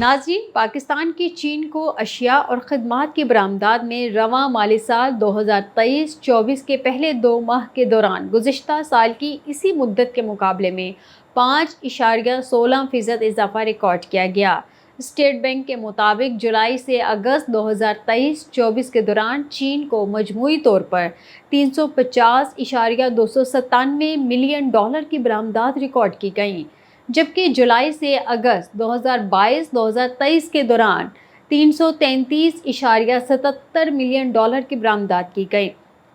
ناظرین، پاکستان کی چین کو اشیاء اور خدمات کی برآمدات میں رواں مالی سال 2023-24 کے پہلے 2 ماہ کے دوران گزشتہ سال کی اسی مدت کے مقابلے میں 5.16% اضافہ ریکارڈ کیا گیا۔ اسٹیٹ بینک کے مطابق جولائی سے اگست 2023-24 کے دوران چین کو مجموعی طور پر $350.297 ملین کی برآمدات ریکارڈ کی گئیں، جبکہ جولائی سے اگست 2022-2023 کے دوران $333.77 ملین کی برآمدات کی گئی۔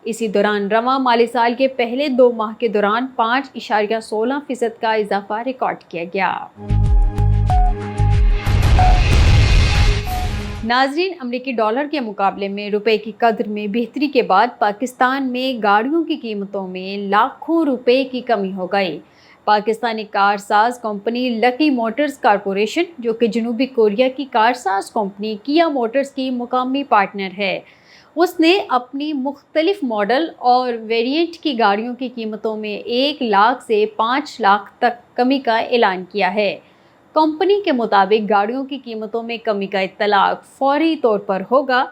اسی دوران رواں مالی سال کے پہلے 2 ماہ کے دوران 5.16% کا اضافہ ریکارڈ کیا گیا۔ ناظرین، امریکی ڈالر کے مقابلے میں روپے کی قدر میں بہتری کے بعد پاکستان میں گاڑیوں کی قیمتوں میں لاکھوں روپے کی کمی ہو گئی۔ پاکستانی کار ساز کمپنی لکی موٹرز کارپوریشن، جو کہ جنوبی کوریا کی کار ساز کمپنی کیا موٹرز کی مقامی پارٹنر ہے، اس نے اپنی مختلف ماڈل اور ویریئنٹ کی گاڑیوں کی قیمتوں میں 1 لاکھ سے 5 لاکھ تک کمی کا اعلان کیا ہے۔ کمپنی کے مطابق گاڑیوں کی قیمتوں میں کمی کا اطلاق فوری طور پر ہوگا۔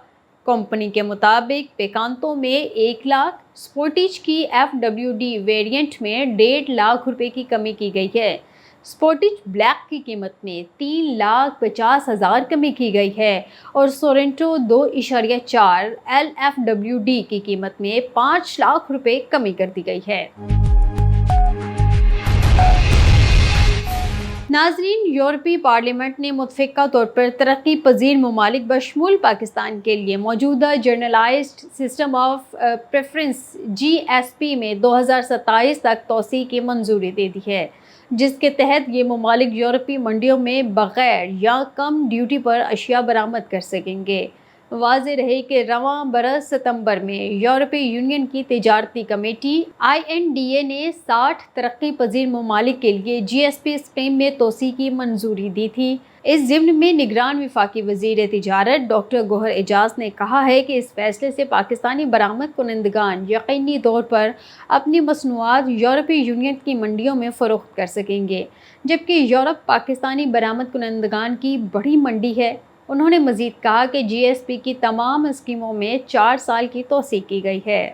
کمپنی کے مطابق پیکانتو میں 1 لاکھ، سپورٹیج کی FWD ویریئنٹ میں 1.5 لاکھ روپے کی کمی کی گئی ہے۔ سپورٹیج بلیک کی قیمت میں 3,50,000 کمی کی گئی ہے اور سورنٹو 2.4 LFWD کی قیمت میں 5 لاکھ روپے کمی کر دی گئی ہے۔ ناظرین، یورپی پارلیمنٹ نے متفقہ طور پر ترقی پذیر ممالک بشمول پاکستان کے لیے موجودہ generalized system of preference GSP میں 2027 تک توسیع کی منظوری دے دی ہے، جس کے تحت یہ ممالک یورپی منڈیوں میں بغیر یا کم ڈیوٹی پر اشیاء برآمد کر سکیں گے۔ واضح رہے کہ رواں برس ستمبر میں یورپی یونین کی تجارتی کمیٹی INDA نے 60 ترقی پذیر ممالک کے لیے GSP اسکیم میں توسیع کی منظوری دی تھی۔ اس ضمن میں نگران وفاقی وزیر تجارت ڈاکٹر گوہر اعجاز نے کہا ہے کہ اس فیصلے سے پاکستانی برآمد کنندگان یقینی طور پر اپنی مصنوعات یورپی یونین کی منڈیوں میں فروخت کر سکیں گے، جبکہ یورپ پاکستانی برآمد کنندگان کی بڑی منڈی ہے۔ انہوں نے مزید کہا کہ GSP کی تمام اسکیموں میں 4 سال کی توسیع کی گئی ہے۔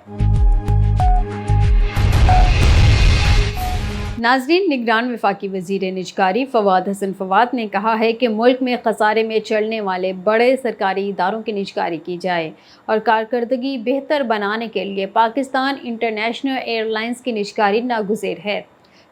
ناظرین، نگران وفاقی وزیر نجکاری فواد حسن فواد نے کہا ہے کہ ملک میں خسارے میں چلنے والے بڑے سرکاری اداروں کی نجکاری کی جائے اور کارکردگی بہتر بنانے کے لیے پاکستان انٹرنیشنل ایئر لائنز کی نجکاری ناگزیر ہے۔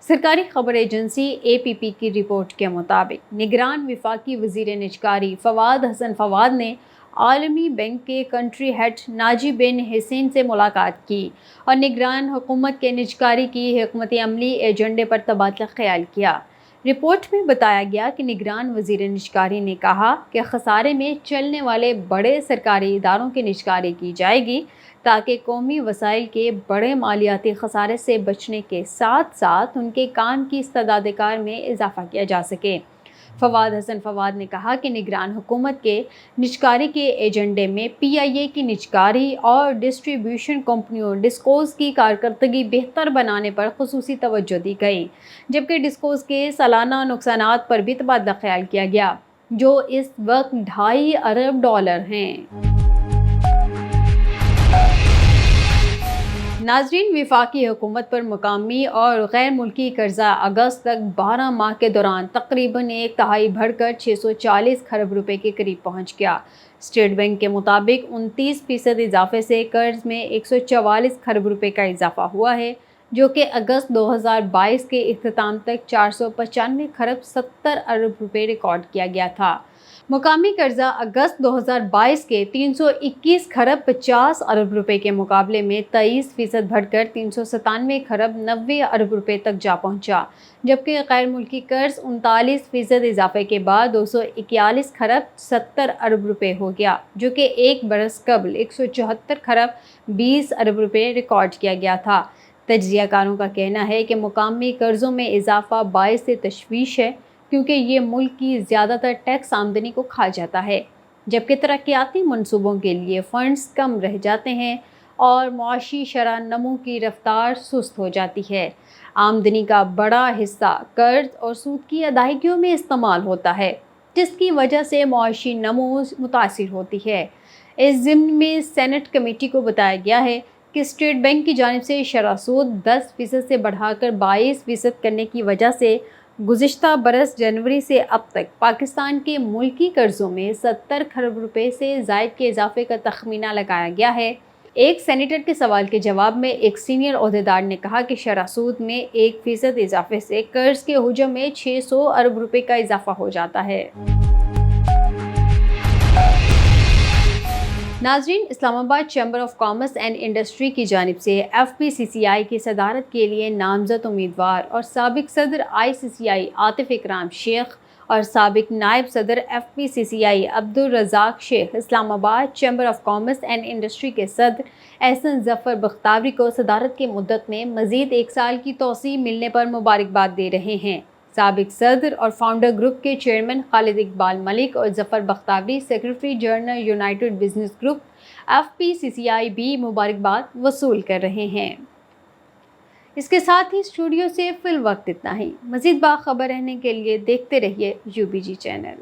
سرکاری خبر ایجنسی APP کی رپورٹ کے مطابق نگران وفاقی وزیر نجکاری فواد حسن فواد نے عالمی بینک کے کنٹری ہیڈ ناجی بن حسین سے ملاقات کی اور نگران حکومت کے نجکاری کی حکمت عملی ایجنڈے پر تبادلہ خیال کیا۔ رپورٹ میں بتایا گیا کہ نگران وزیر نجکاری نے کہا کہ خسارے میں چلنے والے بڑے سرکاری اداروں کی نجکاری کی جائے گی تاکہ قومی وسائل کے بڑے مالیاتی خسارے سے بچنے کے ساتھ ساتھ ان کے کام کی استعداد کار میں اضافہ کیا جا سکے۔ فواد حسن فواد نے کہا کہ نگران حکومت کے نجکاری کے ایجنڈے میں PIA کی نجکاری اور ڈسٹریبیوشن کمپنیوں ڈسکوز کی کارکردگی بہتر بنانے پر خصوصی توجہ دی گئی، جبکہ ڈسکوز کے سالانہ نقصانات پر بھی تبادلہ خیال کیا گیا، جو اس وقت $2.5 ارب ہیں۔ ناظرین، وفاقی حکومت پر مقامی اور غیر ملکی قرضہ اگست تک 12 ماہ کے دوران تقریباً 1/3 بڑھ کر 640 کھرب روپے کے قریب پہنچ گیا۔ اسٹیٹ بینک کے مطابق 29% اضافے سے قرض میں 144 کھرب روپے کا اضافہ ہوا ہے، جو کہ اگست 2022 کے اختتام تک 495 کھرب 70 ارب روپے ریکارڈ کیا گیا تھا۔ مقامی قرضہ اگست 2022 کے 321 کھرب 50 ارب روپے کے مقابلے میں 23% بڑھ کر 397 کھرب 90 ارب روپے تک جا پہنچا، جبکہ غیر ملکی قرض 39% اضافے کے بعد 241 کھرب 70 ارب روپے ہو گیا، جو کہ ایک برس قبل 174 کھرب 20 ارب روپے ریکارڈ کیا گیا تھا۔ تجزیہ کاروں کا کہنا ہے کہ مقامی قرضوں میں اضافہ باعث تشویش ہے، کیونکہ یہ ملک کی زیادہ تر ٹیکس آمدنی کو کھا جاتا ہے، جبکہ ترقیاتی منصوبوں کے لیے فنڈز کم رہ جاتے ہیں اور معاشی شرح نمو کی رفتار سست ہو جاتی ہے۔ آمدنی کا بڑا حصہ قرض اور سود کی ادائیگیوں میں استعمال ہوتا ہے، جس کی وجہ سے معاشی نمو متاثر ہوتی ہے۔ اس ضمن میں سینٹ کمیٹی کو بتایا گیا ہے کہ اسٹیٹ بینک کی جانب سے شرح سود 10% سے بڑھا کر 22% کرنے کی وجہ سے گزشتہ برس جنوری سے اب تک پاکستان کے ملکی قرضوں میں 70 کھرب روپے سے زائد کے اضافے کا تخمینہ لگایا گیا ہے۔ ایک سینیٹر کے سوال کے جواب میں ایک سینئر عہدیدار نے کہا کہ شرح سود میں 1% اضافے سے قرض کے حجم میں 600 ارب روپے کا اضافہ ہو جاتا ہے۔ ناظرین، اسلام آباد chamber of commerce and industry کی جانب سے FPCCI کی صدارت کے لیے نامزد امیدوار اور سابق صدر ICCI عاطف اکرام شیخ اور سابق نائب صدر FPCCI عبدالرزاق شیخ اسلام آباد chamber of commerce and industry کے صدر احسن ظفر بختاوری کو صدارت کی مدت میں مزید 1 سال کی توسیع ملنے پر مبارکباد دے رہے ہیں۔ سابق صدر اور فاؤنڈر گروپ کے چیئرمین خالد اقبال ملک اور Zafar Bakhtawari secretary general united business group FPCCI بھی مبارکباد وصول کر رہے ہیں۔ اس کے ساتھ ہی اسٹوڈیو سے فی الوقت اتنا ہی۔ مزید باخبر رہنے کے لیے دیکھتے رہیے UBG چینل۔